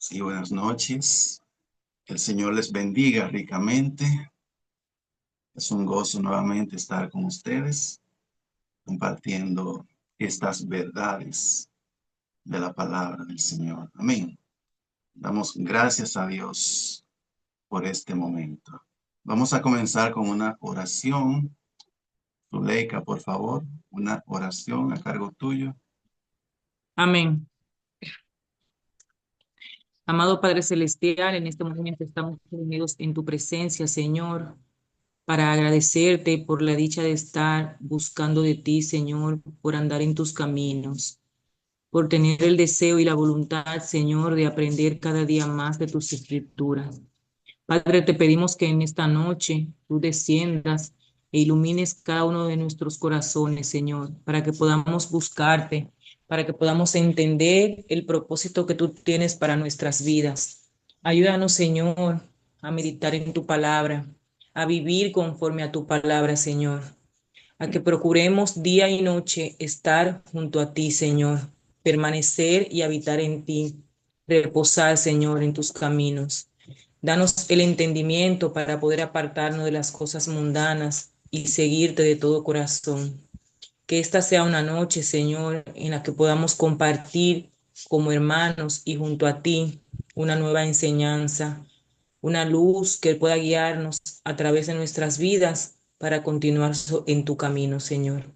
Sí, buenas noches. El Señor les bendiga ricamente. Es un gozo nuevamente estar con ustedes, compartiendo estas verdades de la palabra del Señor. Amén. Damos gracias a Dios por este momento. Vamos a comenzar con una oración. Zuleika, por favor, una oración a cargo tuyo. Amén. Amado Padre Celestial, en este momento estamos reunidos en tu presencia, Señor, para agradecerte por la dicha de estar buscando de ti, Señor, por andar en tus caminos, por tener el deseo y la voluntad, Señor, de aprender cada día más de tus escrituras. Padre, te pedimos que en esta noche tú desciendas e ilumines cada uno de nuestros corazones, Señor, para que podamos buscarte, para que podamos entender el propósito que tú tienes para nuestras vidas. Ayúdanos, Señor, a meditar en tu palabra, a vivir conforme a tu palabra, Señor, a que procuremos día y noche estar junto a ti, Señor, permanecer y habitar en ti, reposar, Señor, en tus caminos. Danos el entendimiento para poder apartarnos de las cosas mundanas y seguirte de todo corazón. Que esta sea una noche, Señor, en la que podamos compartir como hermanos y junto a ti una nueva enseñanza, una luz que pueda guiarnos a través de nuestras vidas para continuar en tu camino, Señor.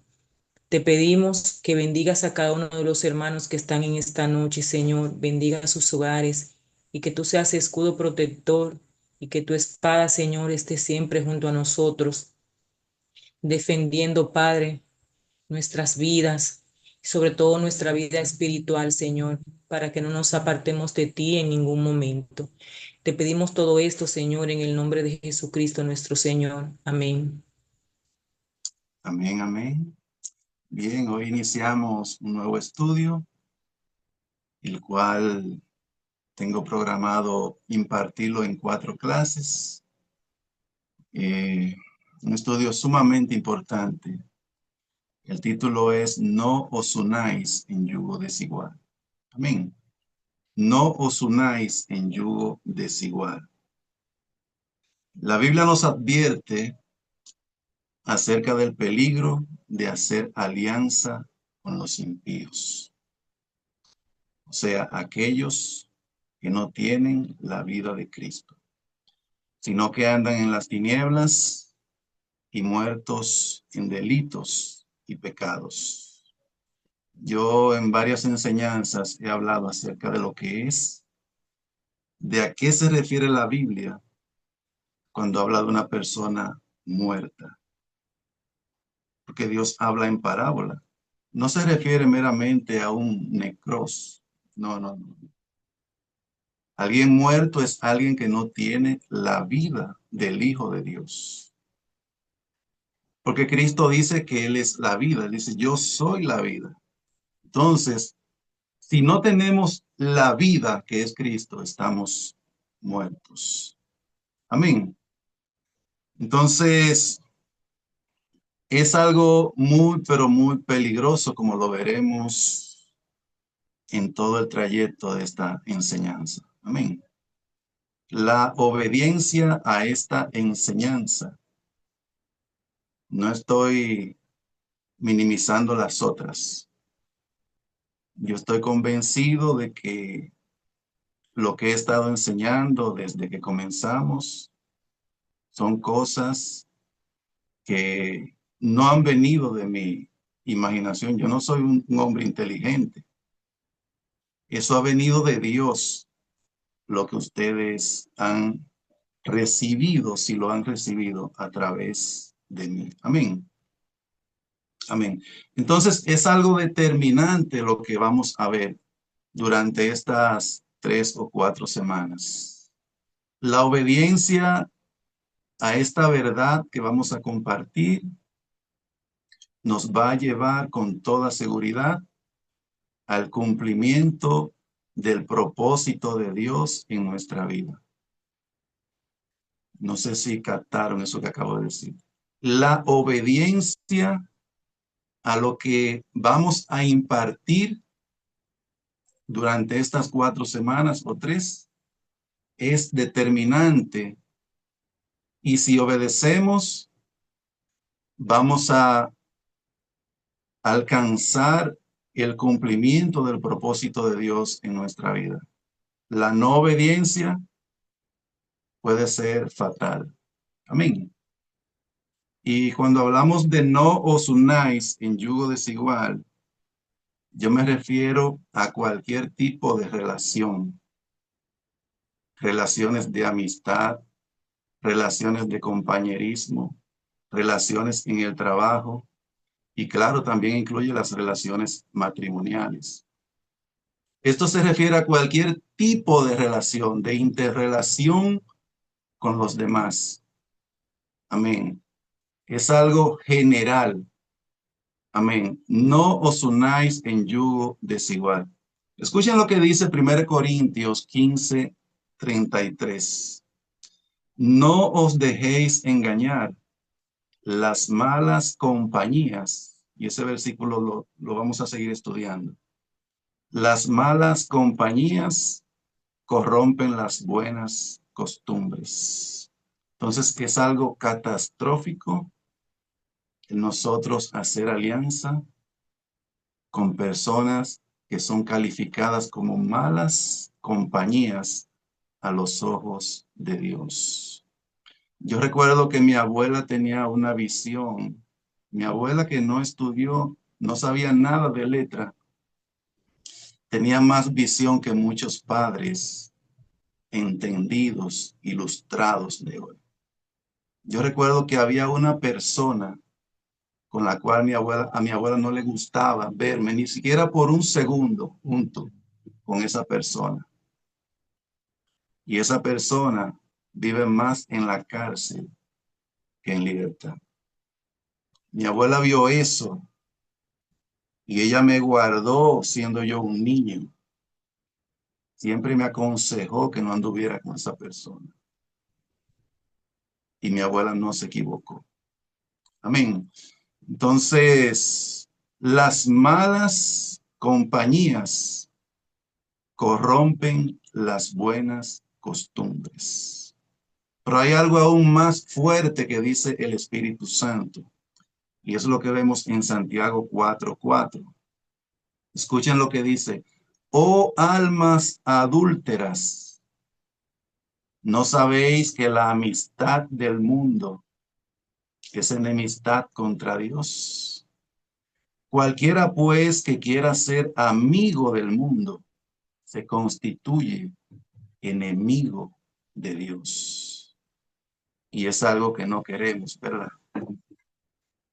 Te pedimos que bendigas a cada uno de los hermanos que están en esta noche, Señor. Bendiga sus hogares y que tú seas escudo protector y que tu espada, Señor, esté siempre junto a nosotros, defendiendo, Padre, nuestras vidas, sobre todo nuestra vida espiritual, Señor, para que no nos apartemos de ti en ningún momento. Te pedimos todo esto, Señor, en el nombre de Jesucristo nuestro Señor. Amén. Amén, amén. Bien, hoy iniciamos un nuevo estudio, el cual tengo programado impartirlo en 4 clases. Eh, un estudio sumamente importante. El título es No os unáis en yugo desigual. Amén. No os unáis en yugo desigual. La Biblia nos advierte acerca del peligro de hacer alianza con los impíos. O sea, aquellos que no tienen la vida de Cristo, sino que andan en las tinieblas y muertos en delitos y pecados. Yo en varias enseñanzas he hablado acerca de lo que es, de a qué se refiere la Biblia cuando habla de una persona muerta, porque Dios habla en parábola. No se refiere meramente a un necros. No, no, no. Alguien muerto es alguien que no tiene la vida del Hijo de Dios. Porque Cristo dice que Él es la vida. Él dice, yo soy la vida. Entonces, si no tenemos la vida que es Cristo, estamos muertos. Amén. Entonces, es algo muy, pero muy peligroso, como lo veremos en todo el trayecto de esta enseñanza. Amén. La obediencia a esta enseñanza. No estoy minimizando las otras. Yo estoy convencido de que lo que he estado enseñando desde que comenzamos son cosas que no han venido de mi imaginación. Yo no soy un hombre inteligente. Eso ha venido de Dios, lo que ustedes han recibido, si lo han recibido a través de mí. Amén. Amén. Entonces, es algo determinante lo que vamos a ver durante estas 3 o 4 semanas. La obediencia a esta verdad que vamos a compartir nos va a llevar con toda seguridad al cumplimiento del propósito de Dios en nuestra vida. No sé si captaron eso que acabo de decir. La obediencia a lo que vamos a impartir durante estas 4 semanas o 3 es determinante. Y si obedecemos, vamos a alcanzar el cumplimiento del propósito de Dios en nuestra vida. La no obediencia puede ser fatal. Amén. Y cuando hablamos de no os unáis en yugo desigual, yo me refiero a cualquier tipo de relación, relaciones de amistad, relaciones de compañerismo, relaciones en el trabajo y claro, también incluye las relaciones matrimoniales. Esto se refiere a cualquier tipo de relación, de interrelación con los demás. Amén. Es algo general. Amén. No os unáis en yugo desigual. Escuchen lo que dice 1 Corintios 15:33. No os dejéis engañar. Las malas compañías, y ese versículo lo vamos a seguir estudiando. Las malas compañías corrompen las buenas costumbres. Entonces es algo catastrófico en nosotros hacer alianza con personas que son calificadas como malas compañías a los ojos de Dios. Yo recuerdo que mi abuela tenía una visión. Mi abuela, que no estudió, no sabía nada de letra, tenía más visión que muchos padres entendidos, ilustrados de hoy. Yo recuerdo que había una persona con la cual a mi abuela no le gustaba verme ni siquiera por un segundo junto con esa persona. Y esa persona vive más en la cárcel que en libertad. Mi abuela vio eso y ella me guardó siendo yo un niño. Siempre me aconsejó que no anduviera con esa persona. Y mi abuela no se equivocó. Amén. Entonces, las malas compañías corrompen las buenas costumbres. Pero hay algo aún más fuerte que dice el Espíritu Santo. Y es lo que vemos en Santiago 4:4. Escuchen lo que dice. Oh almas adúlteras, ¿no sabéis que la amistad del mundo es enemistad contra Dios? Cualquiera pues que quiera ser amigo del mundo se constituye enemigo de Dios. Y es algo que no queremos, ¿verdad?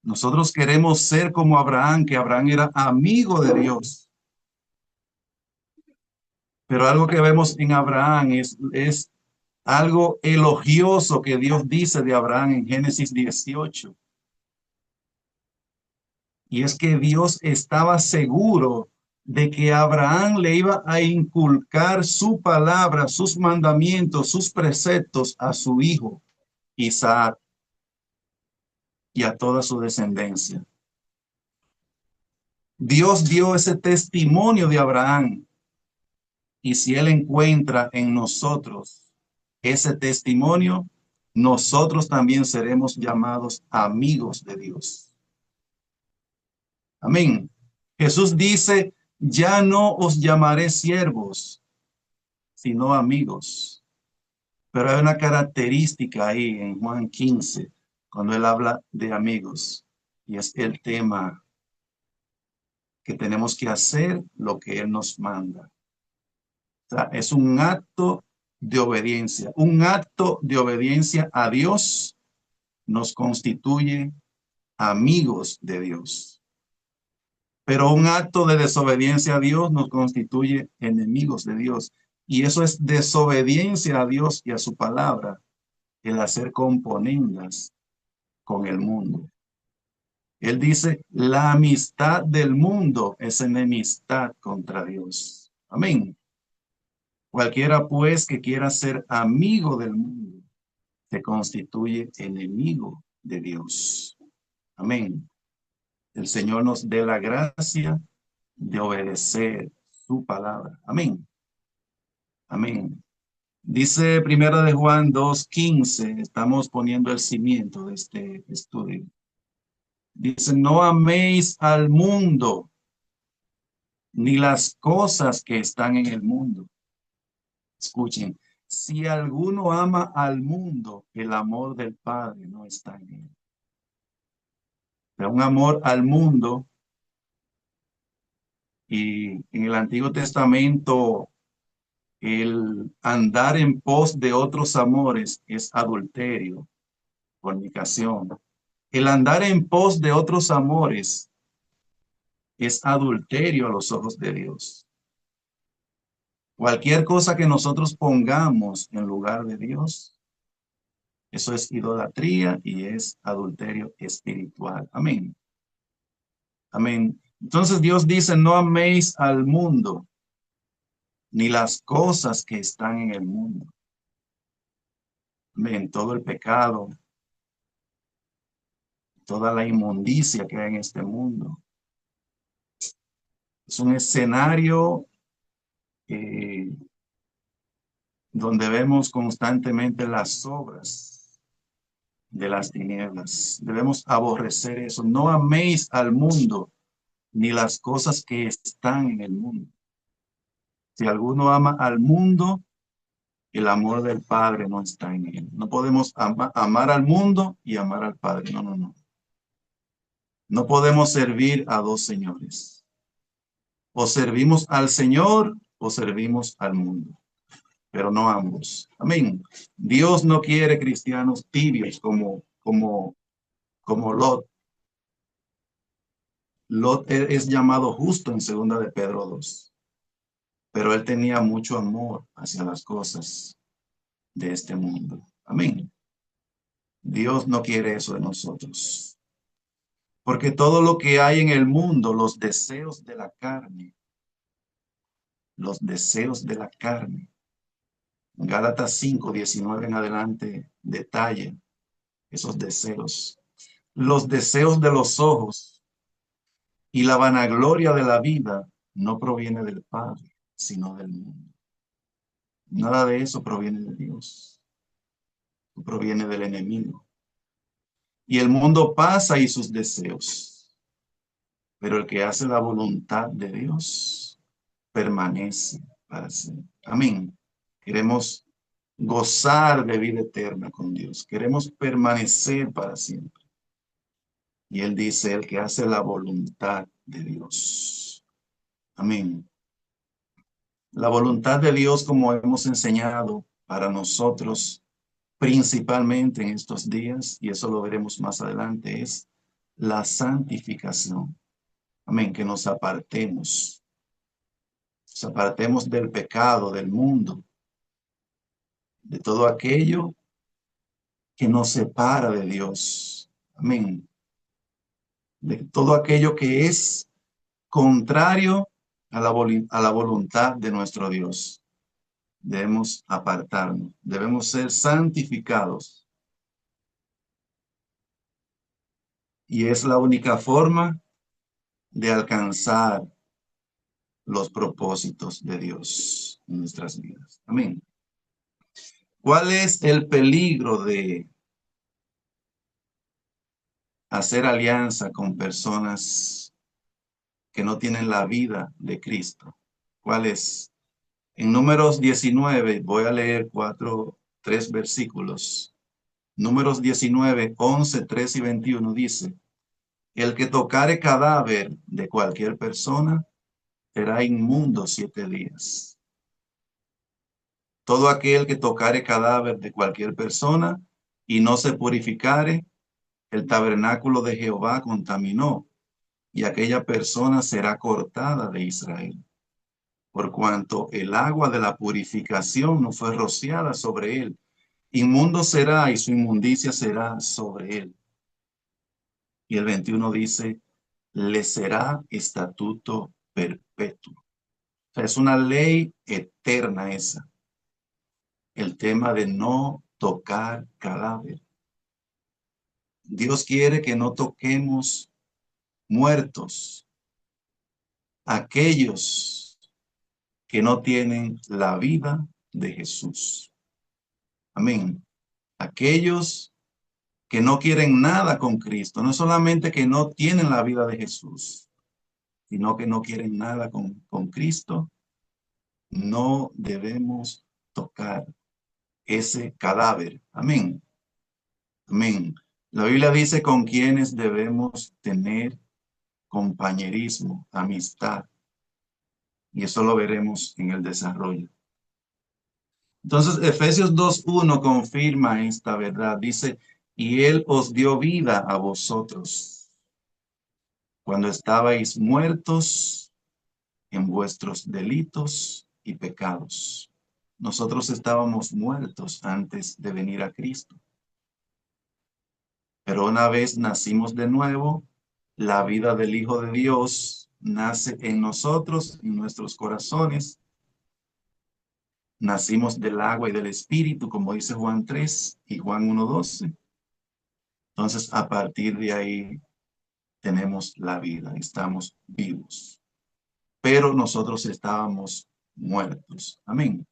Nosotros queremos ser como Abraham, que Abraham era amigo de Dios. Pero algo que vemos en Abraham es algo elogioso que Dios dice de Abraham en Génesis 18. Y es que Dios estaba seguro de que Abraham le iba a inculcar su palabra, sus mandamientos, sus preceptos a su hijo Isaac y a toda su descendencia. Dios dio ese testimonio de Abraham. Y si Él encuentra en nosotros ese testimonio, nosotros también seremos llamados amigos de Dios. Amén. Jesús dice, ya no os llamaré siervos, sino amigos. Pero hay una característica ahí en Juan 15, cuando Él habla de amigos, y es el tema que tenemos que hacer lo que Él nos manda. O sea, es un acto de obediencia. Un acto de obediencia a Dios nos constituye amigos de Dios. Pero un acto de desobediencia a Dios nos constituye enemigos de Dios. Y eso es desobediencia a Dios y a su palabra, el hacer componendas con el mundo. Él dice, la amistad del mundo es enemistad contra Dios. Amén. Cualquiera pues que quiera ser amigo del mundo se constituye enemigo de Dios. Amén. El Señor nos dé la gracia de obedecer su palabra. Amén. Amén. Dice Primera de Juan 2:15, estamos poniendo el cimiento de este estudio. Dice, no améis al mundo, ni las cosas que están en el mundo. Escuchen, si alguno ama al mundo, el amor del Padre no está en él. Pero un amor al mundo, y en el Antiguo Testamento, el andar en pos de otros amores es adulterio, fornicación. El andar en pos de otros amores es adulterio a los ojos de Dios. Cualquier cosa que nosotros pongamos en lugar de Dios, eso es idolatría y es adulterio espiritual. Amén. Amén. Entonces Dios dice, no améis al mundo, ni las cosas que están en el mundo. Amén. Todo el pecado, toda la inmundicia que hay en este mundo. Es un escenario eh, donde vemos constantemente las obras de las tinieblas. Debemos aborrecer eso. No améis al mundo ni las cosas que están en el mundo. Si alguno ama al mundo, el amor del Padre no está en él. No podemos amar al mundo y amar al Padre. No, no, no. No podemos servir a dos señores. O servimos al Señor o servimos al mundo, pero no ambos. Amén. Dios no quiere cristianos tibios como Lot. Lot es llamado justo en segunda de Pedro 2, pero él tenía mucho amor hacia las cosas de este mundo. Amén. Dios no quiere eso de nosotros. Porque todo lo que hay en el mundo, los deseos de la carne, los deseos de la carne. Gálatas 5:19 en adelante detalla esos deseos. Los deseos de los ojos y la vanagloria de la vida no proviene del Padre, sino del mundo. Nada de eso proviene de Dios, proviene del enemigo. Y el mundo pasa y sus deseos, pero el que hace la voluntad de Dios permanece para siempre. Amén. Queremos gozar de vida eterna con Dios. Queremos permanecer para siempre. Y él dice, el que hace la voluntad de Dios. Amén. La voluntad de Dios, como hemos enseñado para nosotros, principalmente en estos días, y eso lo veremos más adelante, es la santificación. Amén, que nos apartemos del pecado, del mundo, de todo aquello que nos separa de Dios. Amén. De todo aquello que es contrario a la voluntad de nuestro Dios. Debemos apartarnos, debemos ser santificados. Y es la única forma de alcanzar los propósitos de Dios en nuestras vidas. Amén. ¿Cuál es el peligro de hacer alianza con personas que no tienen la vida de Cristo? ¿Cuál es? En Números 19, voy a leer tres versículos. Números 19, 11, 3 y 21 dice, el que tocare cadáver de cualquier persona será inmundo 7 días. Todo aquel que tocare cadáver de cualquier persona y no se purificare, el tabernáculo de Jehová contaminó, y aquella persona será cortada de Israel, por cuanto el agua de la purificación no fue rociada sobre él. Inmundo será y su inmundicia será sobre él. Y el 21 dice, le será estatuto perpetuo. O sea, es una ley eterna esa. El tema de no tocar cadáver. Dios quiere que no toquemos muertos. Aquellos que no tienen la vida de Jesús. Amén. Aquellos que no quieren nada con Cristo, no solamente que no tienen la vida de Jesús, sino que no quieren nada con Cristo, no debemos tocar ese cadáver. Amén. Amén. La Biblia dice con quienes debemos tener compañerismo, amistad, y eso lo veremos en el desarrollo. Entonces, Efesios 2:1 confirma esta verdad. Dice, y Él os dio vida a vosotros cuando estabais muertos en vuestros delitos y pecados. Nosotros estábamos muertos antes de venir a Cristo. Pero una vez nacimos de nuevo, la vida del Hijo de Dios nace en nosotros, en nuestros corazones. Nacimos del agua y del Espíritu, como dice Juan 3 y Juan 1:12. Entonces, a partir de ahí tenemos la vida, estamos vivos. Pero nosotros estábamos muertos. Amén.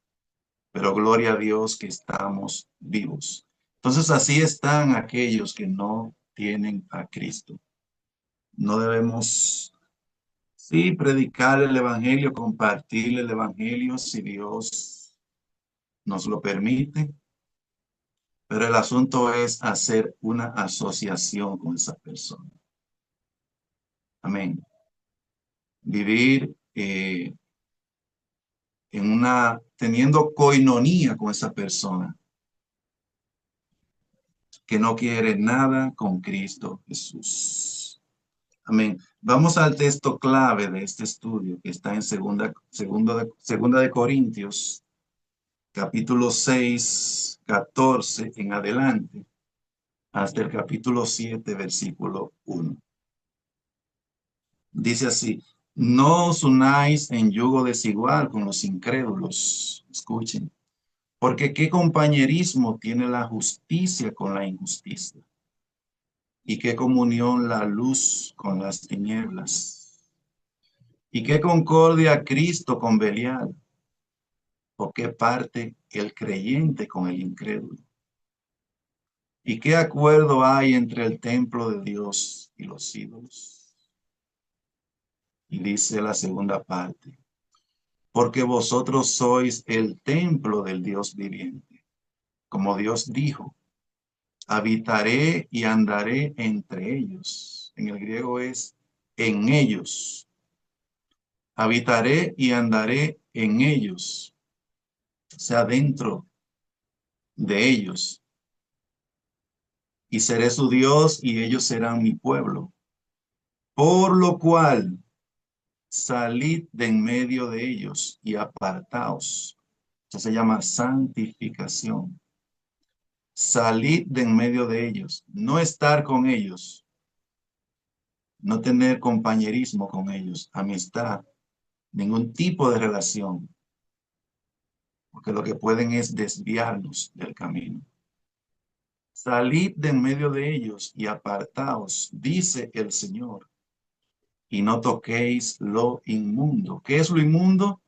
Pero gloria a Dios que estamos vivos. Entonces, así están aquellos que no tienen a Cristo. No debemos, sí, predicar el Evangelio, compartir el Evangelio si Dios nos lo permite, pero el asunto es hacer una asociación con esa persona. Amén. Vivir teniendo coinonía con esa persona que no quiere nada con Cristo Jesús. Amén. Vamos al texto clave de este estudio que está en segunda de Corintios, capítulo 6, 14 en adelante, hasta el capítulo 7, versículo 1. Dice así, no os unáis en yugo desigual con los incrédulos. Escuchen, porque qué compañerismo tiene la justicia con la injusticia, y qué comunión la luz con las tinieblas, y qué concordia Cristo con Belial, o qué parte el creyente con el incrédulo. ¿Y qué acuerdo hay entre el templo de Dios y los ídolos? Y dice la segunda parte, porque vosotros sois el templo del Dios viviente. Como Dios dijo, habitaré y andaré entre ellos. En el griego es en ellos. Habitaré y andaré en ellos, o sea, dentro de ellos. Y seré su Dios y ellos serán mi pueblo. Por lo cual, salid de en medio de ellos y apartaos. Eso se llama santificación. Salid de en medio de ellos, no estar con ellos, no tener compañerismo con ellos, amistad, ningún tipo de relación, porque lo que pueden es desviarnos del camino. Salid de en medio de ellos y apartaos, dice el Señor, y no toquéis lo inmundo. ¿Qué es lo inmundo?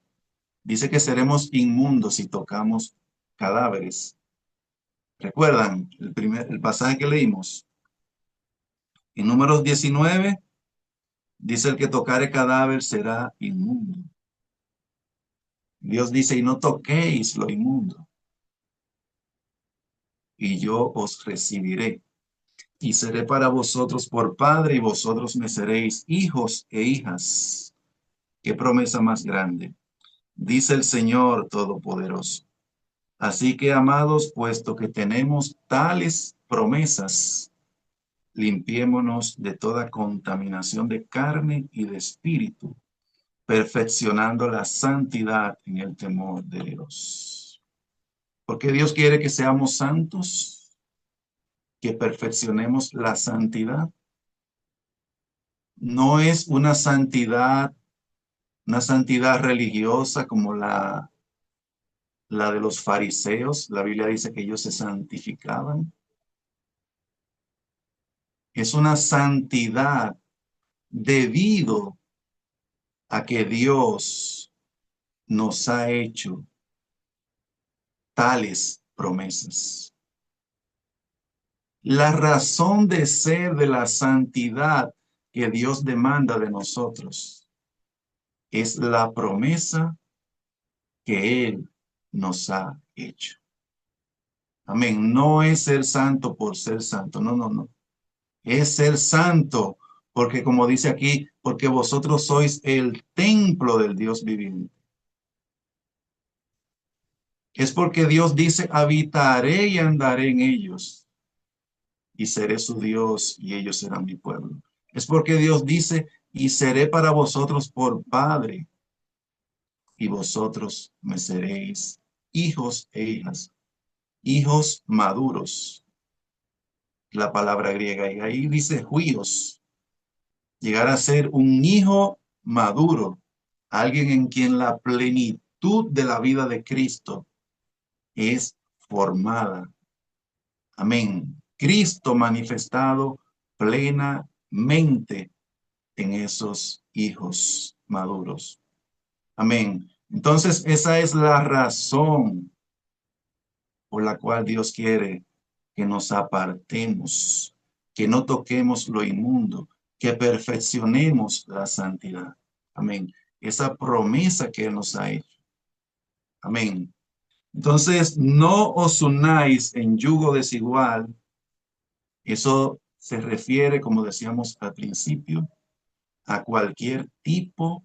Dice que seremos inmundos si tocamos cadáveres. ¿Recuerdan el pasaje que leímos? En Números 19, dice el que tocare cadáver será inmundo. Dios dice, y no toquéis lo inmundo, y yo os recibiré, y seré para vosotros por padre, y vosotros me seréis hijos e hijas. Qué promesa más grande, dice el Señor Todopoderoso. Así que, amados, puesto que tenemos tales promesas, limpiémonos de toda contaminación de carne y de espíritu, perfeccionando la santidad en el temor de Dios. Porque Dios quiere que seamos santos, que perfeccionemos la santidad. No es una santidad religiosa como la de los fariseos. La Biblia dice que ellos se santificaban. Es una santidad debido a que Dios nos ha hecho tales promesas. La razón de ser de la santidad que Dios demanda de nosotros es la promesa que Él nos ha hecho. Amén. No es ser santo por ser santo. No, no, no. Es ser santo porque, como dice aquí, porque vosotros sois el templo del Dios viviente. Es porque Dios dice, habitaré y andaré en ellos, y seré su Dios, y ellos serán mi pueblo. Es porque Dios dice, y seré para vosotros por Padre, y vosotros me seréis hijos e hijas, hijos maduros. La palabra griega, y ahí dice huios, llegar a ser un hijo maduro, alguien en quien la plenitud de la vida de Cristo es formada. Amén. Cristo manifestado plenamente en esos hijos maduros. Amén. Entonces, esa es la razón por la cual Dios quiere que nos apartemos, que no toquemos lo inmundo, que perfeccionemos la santidad. Amén. Esa promesa que Él nos ha hecho. Amén. Entonces, no os unáis en yugo desigual. Eso se refiere, como decíamos al principio, a cualquier tipo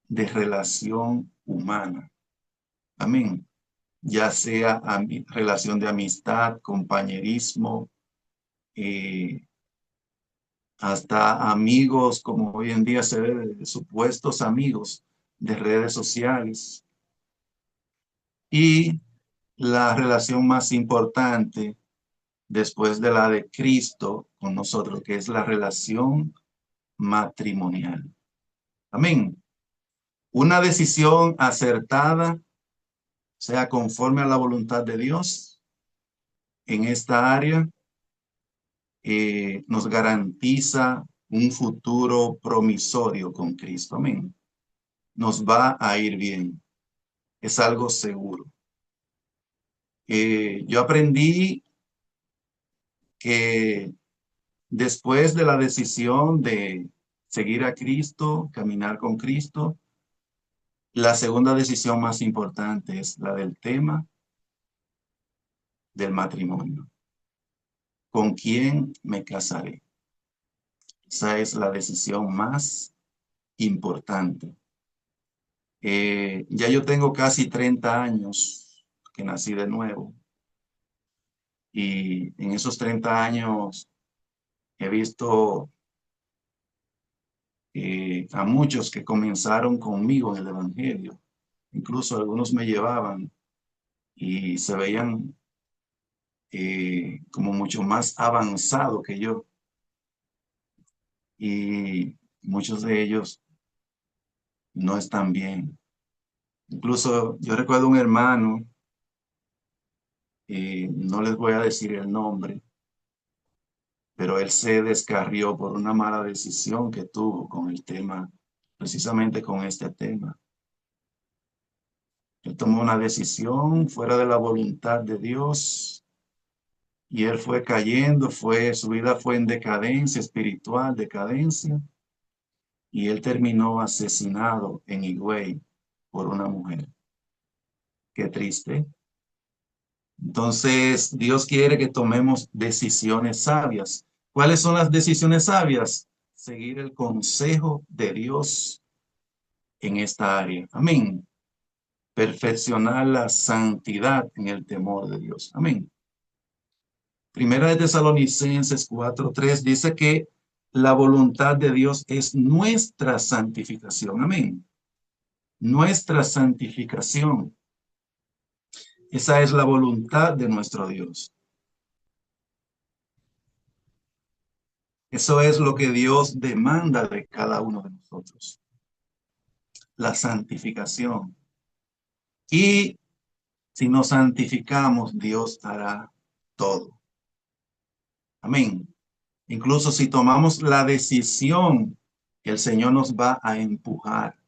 de relación humana. Amén. Ya sea relación de amistad, compañerismo, eh, hasta amigos, como hoy en día se ve, de supuestos amigos de redes sociales. Y la relación más importante después de la de Cristo con nosotros, que es la relación matrimonial. Amén. Una decisión acertada, sea conforme a la voluntad de Dios en esta área, nos garantiza un futuro promisorio con Cristo. Amén. Nos va a ir bien. Es algo seguro. Yo aprendí que después de la decisión de seguir a Cristo, caminar con Cristo, la segunda decisión más importante es la del tema del matrimonio. ¿Con quién me casaré? Esa es la decisión más importante. Ya yo tengo casi 30 años que nací de nuevo y en esos 30 años he visto a muchos que comenzaron conmigo en el Evangelio. Incluso algunos me llevaban y se veían como mucho más avanzado que yo. Y muchos de ellos no están bien. Incluso yo recuerdo un hermano, no les voy a decir el nombre, pero él se descarrió por una mala decisión que tuvo con el tema, precisamente con este tema. Él tomó una decisión fuera de la voluntad de Dios y él fue cayendo, su vida fue en decadencia espiritual, decadencia, y él terminó asesinado en Higüey por una mujer. Qué triste. Entonces, Dios quiere que tomemos decisiones sabias. ¿Cuáles son las decisiones sabias? Seguir el consejo de Dios en esta área. Amén. Perfeccionar la santidad en el temor de Dios. Amén. Primera de Tesalonicenses 4:3 dice que la voluntad de Dios es nuestra santificación. Amén. Nuestra santificación. Esa es la voluntad de nuestro Dios. Eso es lo que Dios demanda de cada uno de nosotros. La santificación. Y si nos santificamos, Dios hará todo. Amén. Incluso si tomamos la decisión, el Señor nos va a empujar.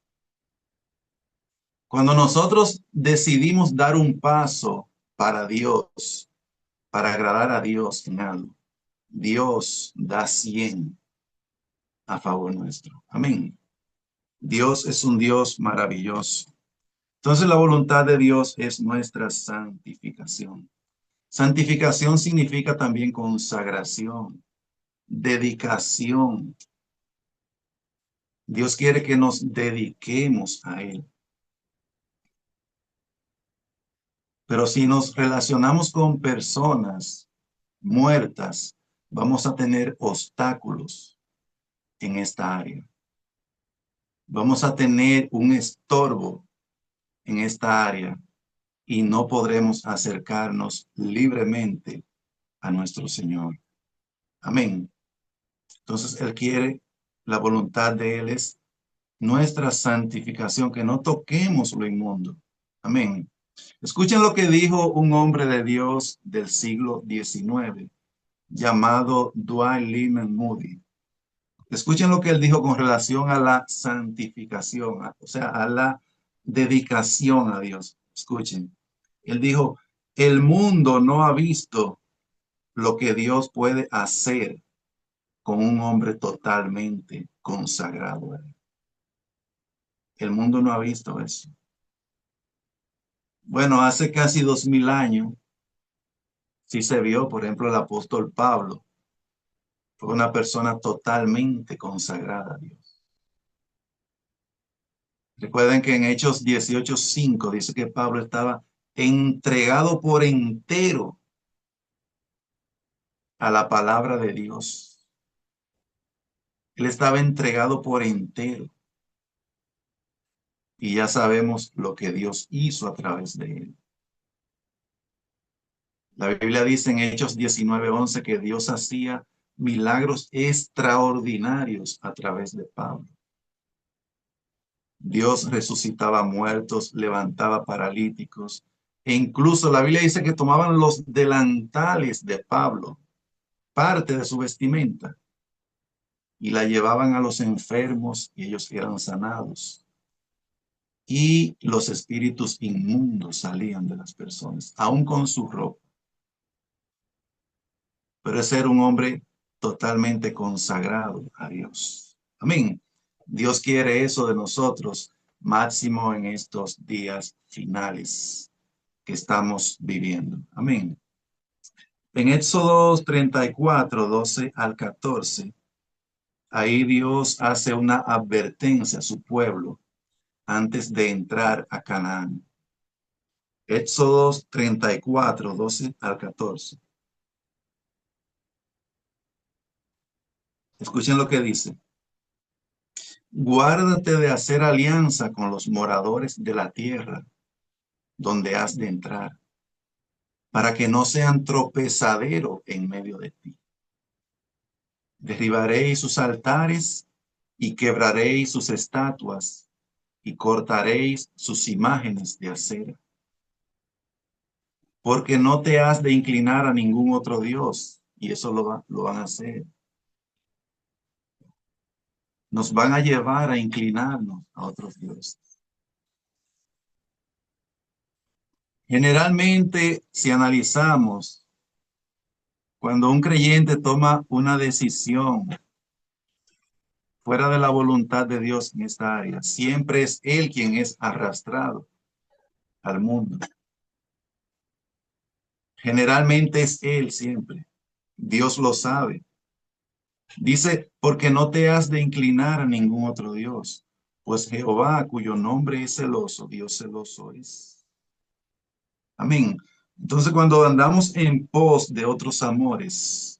Cuando nosotros decidimos dar un paso para Dios, para agradar a Dios en algo, Dios da 100 a favor nuestro. Amén. Dios es un Dios maravilloso. Entonces la voluntad de Dios es nuestra santificación. Santificación significa también consagración, dedicación. Dios quiere que nos dediquemos a Él. Pero si nos relacionamos con personas muertas, vamos a tener obstáculos en esta área. Vamos a tener un estorbo en esta área y no podremos acercarnos libremente a nuestro Señor. Amén. Entonces, Él quiere, la voluntad de Él es nuestra santificación, que no toquemos lo inmundo. Amén. Escuchen lo que dijo un hombre de Dios del siglo XIX, llamado Dwight Lyman Moody. Escuchen lo que él dijo con relación a la santificación, o sea, a la dedicación a Dios. Escuchen. Él dijo, el mundo no ha visto lo que Dios puede hacer con un hombre totalmente consagrado a Él. El mundo no ha visto eso. Bueno, hace casi 2000 años sí se vio, por ejemplo, el apóstol Pablo fue una persona totalmente consagrada a Dios. Recuerden que en Hechos 18:5 dice que Pablo estaba entregado por entero a la palabra de Dios. Él estaba entregado por entero. Y ya sabemos lo que Dios hizo a través de él. La Biblia dice en Hechos 19:11 que Dios hacía milagros extraordinarios a través de Pablo. Dios resucitaba muertos, levantaba paralíticos, e incluso la Biblia dice que tomaban los delantales de Pablo, parte de su vestimenta, y la llevaban a los enfermos y ellos eran sanados. Y los espíritus inmundos salían de las personas, aún con su ropa. Pero es ser un hombre totalmente consagrado a Dios. Amén. Dios quiere eso de nosotros, máximo en estos días finales que estamos viviendo. Amén. En Éxodo 34, 12 al 14, ahí Dios hace una advertencia a su pueblo antes de entrar a Canaán. Éxodo 34, 12 al 14. Escuchen lo que dice. Guárdate de hacer alianza con los moradores de la tierra donde has de entrar, para que no sean tropezadero en medio de ti. Derribaréis sus altares y quebraréis sus estatuas y cortaréis sus imágenes de acera. Porque no te has de inclinar a ningún otro Dios, y eso lo van a hacer. Nos van a llevar a inclinarnos a otros dioses. Generalmente, si analizamos, cuando un creyente toma una decisión fuera de la voluntad de Dios en esta área, siempre es él quien es arrastrado al mundo. Generalmente es él siempre. Dios lo sabe. Dice, porque no te has de inclinar a ningún otro Dios, pues Jehová, cuyo nombre es celoso, Dios celoso es. Amén. Entonces, cuando andamos en pos de otros amores,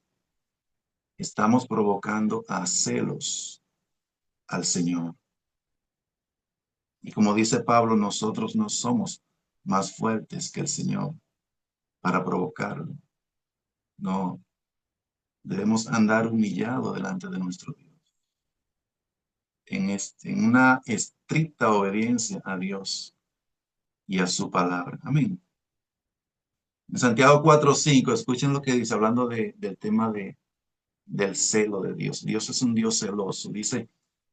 estamos provocando a celos al Señor. Y como dice Pablo, nosotros no somos más fuertes que el Señor para provocarlo. No, debemos andar humillado delante de nuestro Dios, en una estricta obediencia a Dios y a su palabra. Amén. En Santiago 4:5, escuchen lo que dice, hablando del tema del celo de Dios. Dios es un Dios celoso. Dice,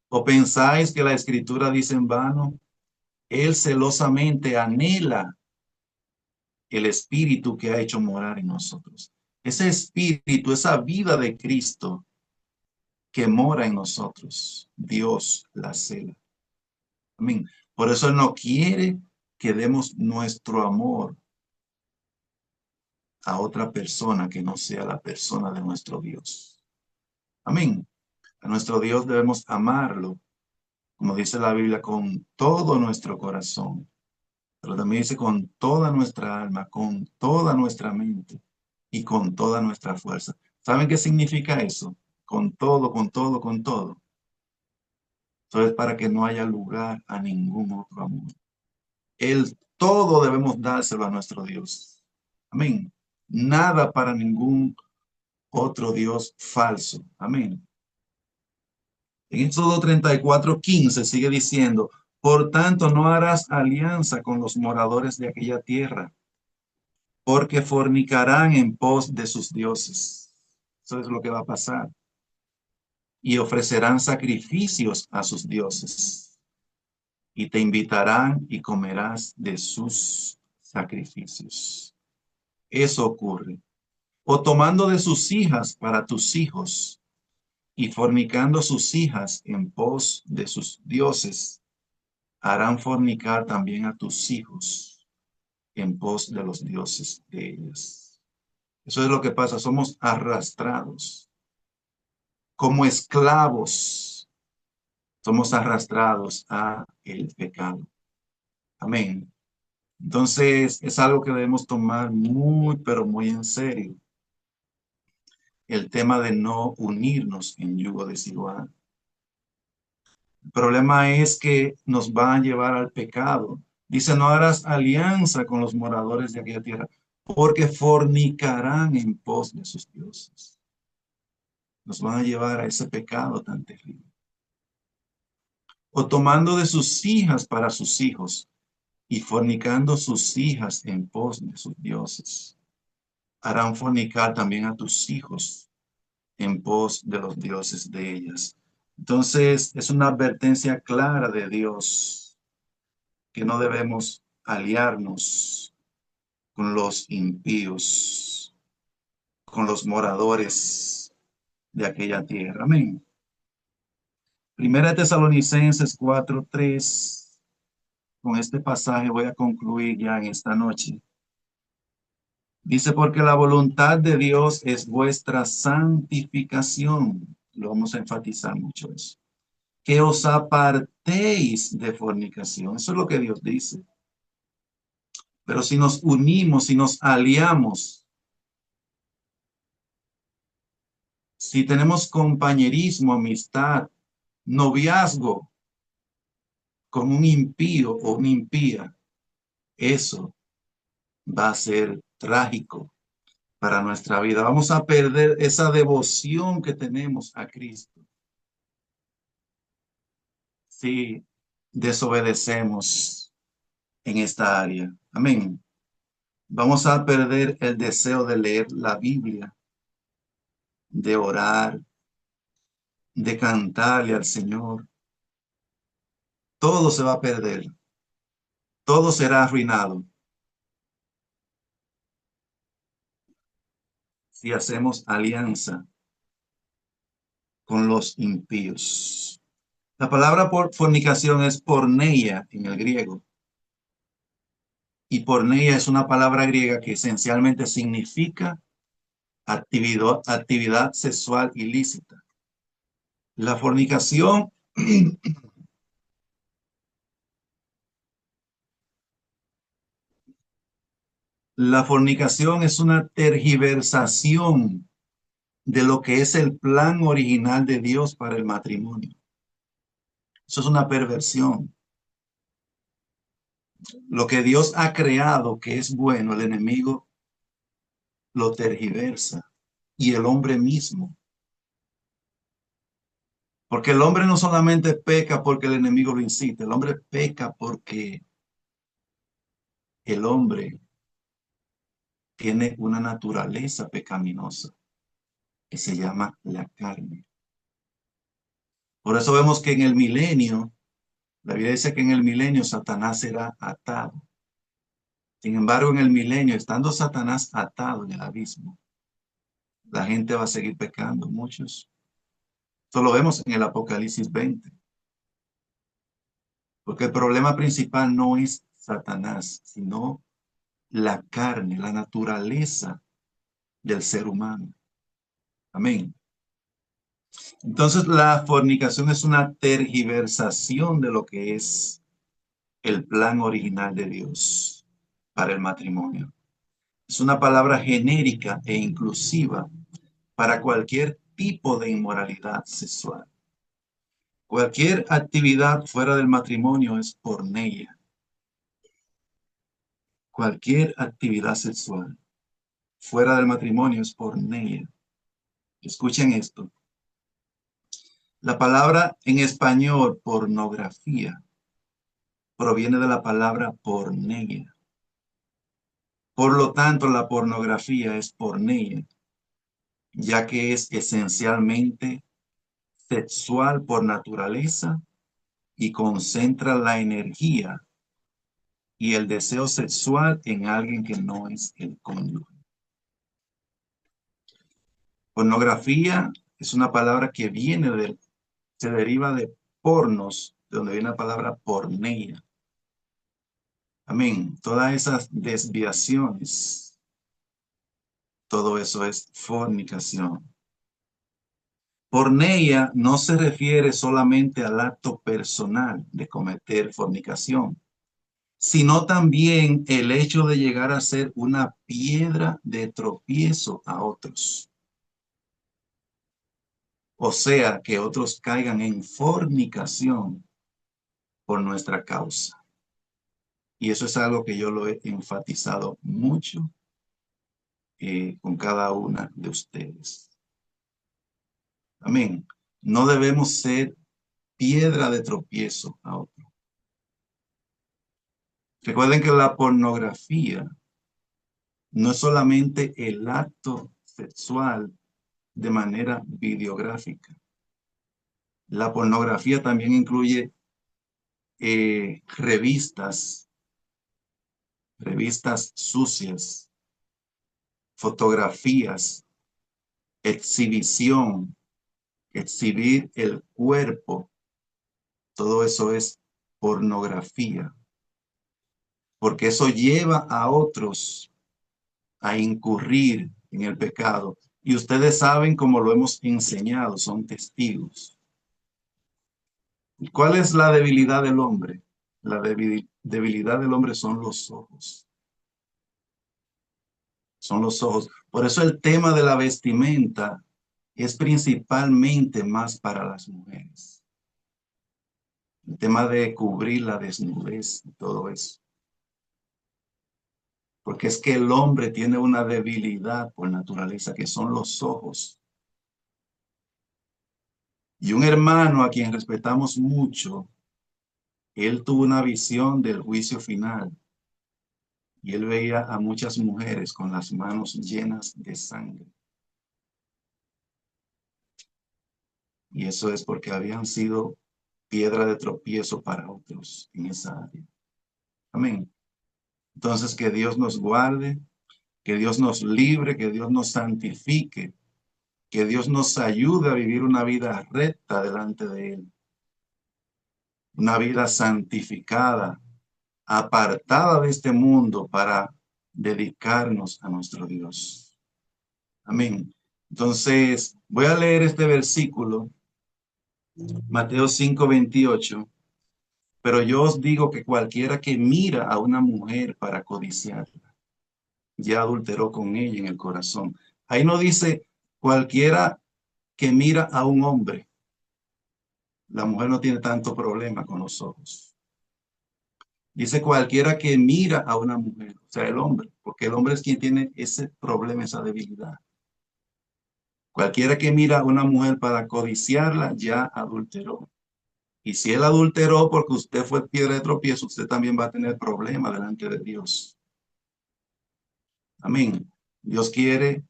¿o pensáis que la Escritura dice en vano? Él celosamente anhela el espíritu que ha hecho morar en nosotros. Ese espíritu, esa vida de Cristo que mora en nosotros, Dios la cela. Amén. Por eso Él no quiere que demos nuestro amor a otra persona que no sea la persona de nuestro Dios. Amén. A nuestro Dios debemos amarlo, como dice la Biblia, con todo nuestro corazón, pero también dice con toda nuestra alma, con toda nuestra mente y con toda nuestra fuerza. ¿Saben qué significa eso? Con todo, con todo, con todo. Eso es para que no haya lugar a ningún otro amor. El todo debemos dárselo a nuestro Dios. Amén. Nada para ningún otro Dios falso. Amén. En Éxodo 34:15 sigue diciendo, por tanto no harás alianza con los moradores de aquella tierra, porque fornicarán en pos de sus dioses. Eso es lo que va a pasar. Y ofrecerán sacrificios a sus dioses. Y te invitarán y comerás de sus sacrificios. Eso ocurre. O tomando de sus hijas para tus hijos y fornicando sus hijas en pos de sus dioses, harán fornicar también a tus hijos en pos de los dioses de ellas. Eso es lo que pasa, somos arrastrados como esclavos, somos arrastrados a el pecado. Amén. Entonces es algo que debemos tomar muy, pero muy en serio. El tema de no unirnos en yugo desigual. El problema es que nos van a llevar al pecado. Dice, no harás alianza con los moradores de aquella tierra, porque fornicarán en pos de sus dioses. Nos van a llevar a ese pecado tan terrible. O tomando de sus hijas para sus hijos y fornicando sus hijas en pos de sus dioses. Harán fornicar también a tus hijos en pos de los dioses de ellas. Entonces, es una advertencia clara de Dios que no debemos aliarnos con los impíos, con los moradores de aquella tierra. Amén. Primera Tesalonicenses 4:3. Con este pasaje voy a concluir ya en esta noche. Dice, porque la voluntad de Dios es vuestra santificación. Lo vamos a enfatizar mucho eso. Que os apartéis de fornicación. Eso es lo que Dios dice. Pero si nos unimos, si nos aliamos, si tenemos compañerismo, amistad, noviazgo con un impío o una impía, eso va a ser trágico para nuestra vida. Vamos a perder esa devoción que tenemos a Cristo si desobedecemos en esta área. Amén. Vamos a perder el deseo de leer la Biblia, de orar, de cantarle al Señor. Todo se va a perder. Todo será arruinado si hacemos alianza con los impíos. La palabra por fornicación es porneia en el griego. Y porneia es una palabra griega que esencialmente significa actividad sexual ilícita. La fornicación, la fornicación es una tergiversación de lo que es el plan original de Dios para el matrimonio. Eso es una perversión. Lo que Dios ha creado que es bueno, el enemigo lo tergiversa y el hombre mismo. Porque el hombre no solamente peca porque el enemigo lo incita, el hombre peca porque el hombre tiene una naturaleza pecaminosa que se llama la carne. Por eso vemos que en el milenio La Biblia dice que en el milenio Satanás será atado. Sin embargo, en el milenio, estando Satanás atado en el abismo, la gente va a seguir pecando, muchos. Esto lo vemos en el Apocalipsis 20. Porque el problema principal no es Satanás, sino la carne, la naturaleza del ser humano. Amén. Entonces, la fornicación es una tergiversación de lo que es el plan original de Dios para el matrimonio. Es una palabra genérica e inclusiva para cualquier tipo de inmoralidad sexual. Cualquier actividad fuera del matrimonio es porneia. Cualquier actividad sexual fuera del matrimonio es porneia. Escuchen esto. La palabra en español pornografía proviene de la palabra porneia. Por lo tanto, la pornografía es porneia, ya que es esencialmente sexual por naturaleza y concentra la energía y el deseo sexual en alguien que no es el cónyuge. Pornografía es una palabra que se deriva de pornos, de donde viene la palabra porneia. Amén. Todas esas desviaciones, todo eso es fornicación. Porneia no se refiere solamente al acto personal de cometer fornicación, sino también el hecho de llegar a ser una piedra de tropiezo a otros. O sea, que otros caigan en fornicación por nuestra causa. Y eso es algo que yo lo he enfatizado mucho con cada una de ustedes. Amén. No debemos ser piedra de tropiezo a otro. Recuerden que la pornografía no es solamente el acto sexual de manera videográfica. La pornografía también incluye revistas sucias, fotografías, exhibición, exhibir el cuerpo. Todo eso es pornografía, porque eso lleva a otros a incurrir en el pecado. Y ustedes saben cómo lo hemos enseñado, son testigos. ¿Y cuál es la debilidad del hombre? La debilidad del hombre son los ojos. Son los ojos. Por eso el tema de la vestimenta es principalmente más para las mujeres. El tema de cubrir la desnudez y todo eso. Porque es que el hombre tiene una debilidad por naturaleza, que son los ojos. Y un hermano a quien respetamos mucho, él tuvo una visión del juicio final. Y él veía a muchas mujeres con las manos llenas de sangre. Y eso es porque habían sido piedra de tropiezo para otros en esa área. Amén. Entonces, que Dios nos guarde, que Dios nos libre, que Dios nos santifique, que Dios nos ayude a vivir una vida recta delante de Él. Una vida santificada, apartada de este mundo para dedicarnos a nuestro Dios. Amén. Entonces, voy a leer este versículo, Mateo 5:28. Pero yo os digo que cualquiera que mira a una mujer para codiciarla, ya adulteró con ella en el corazón. Ahí no dice cualquiera que mira a un hombre. La mujer no tiene tanto problema con los ojos. Dice cualquiera que mira a una mujer, o sea, el hombre, porque el hombre es quien tiene ese problema, esa debilidad. Cualquiera que mira a una mujer para codiciarla, ya adulteró. Y si él adulteró porque usted fue piedra de tropiezo, usted también va a tener problemas delante de Dios. Amén. Dios quiere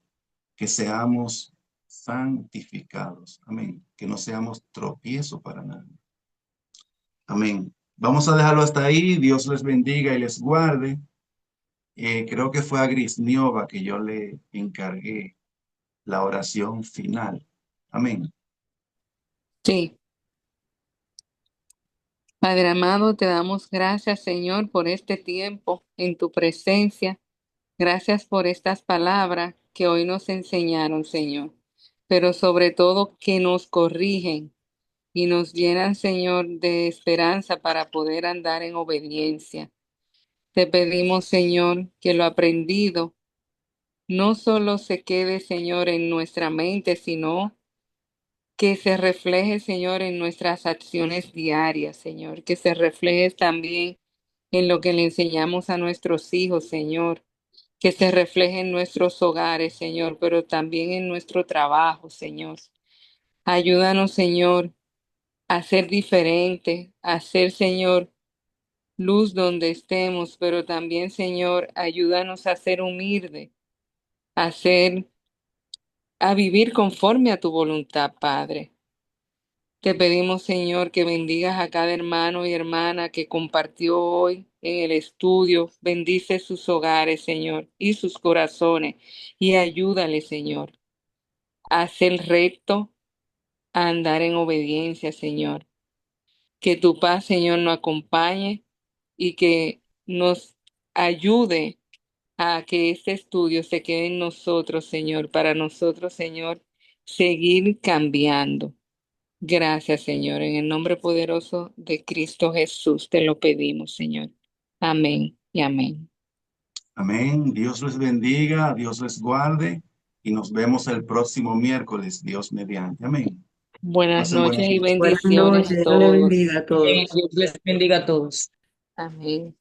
que seamos santificados. Amén. Que no seamos tropiezo para nadie. Amén. Vamos a dejarlo hasta ahí. Dios les bendiga y les guarde. Creo que fue a Grisniova que yo le encargué la oración final. Amén. Sí, Padre amado, te damos gracias, Señor, por este tiempo en tu presencia. Gracias por estas palabras que hoy nos enseñaron, Señor, pero sobre todo que nos corrigen y nos llenan, Señor, de esperanza para poder andar en obediencia. Te pedimos, Señor, que lo aprendido no solo se quede, Señor, en nuestra mente, sino que se refleje, Señor, en nuestras acciones diarias, Señor, que se refleje también en lo que le enseñamos a nuestros hijos, Señor, que se refleje en nuestros hogares, Señor, pero también en nuestro trabajo, Señor. Ayúdanos, Señor, a ser diferente, a ser, Señor, luz donde estemos, pero también, Señor, ayúdanos a ser humilde, a ser, a vivir conforme a tu voluntad, Padre. Te pedimos, Señor, que bendigas a cada hermano y hermana que compartió hoy en el estudio. Bendice sus hogares, Señor, y sus corazones. Y ayúdale, Señor, a ser recto, a andar en obediencia, Señor. Que tu paz, Señor, nos acompañe y que nos ayude a que este estudio se quede en nosotros, Señor, para nosotros, Señor, seguir cambiando. Gracias, Señor. En el nombre poderoso de Cristo Jesús te lo pedimos, Señor. Amén y amén. Amén. Dios les bendiga, Dios les guarde y nos vemos el próximo miércoles, Dios mediante. Amén. Buenas Pasen noches buenas y noches. Buenas bendiciones noches, a Dios le bendiga todos. a todos. Dios les bendiga a todos. Amén.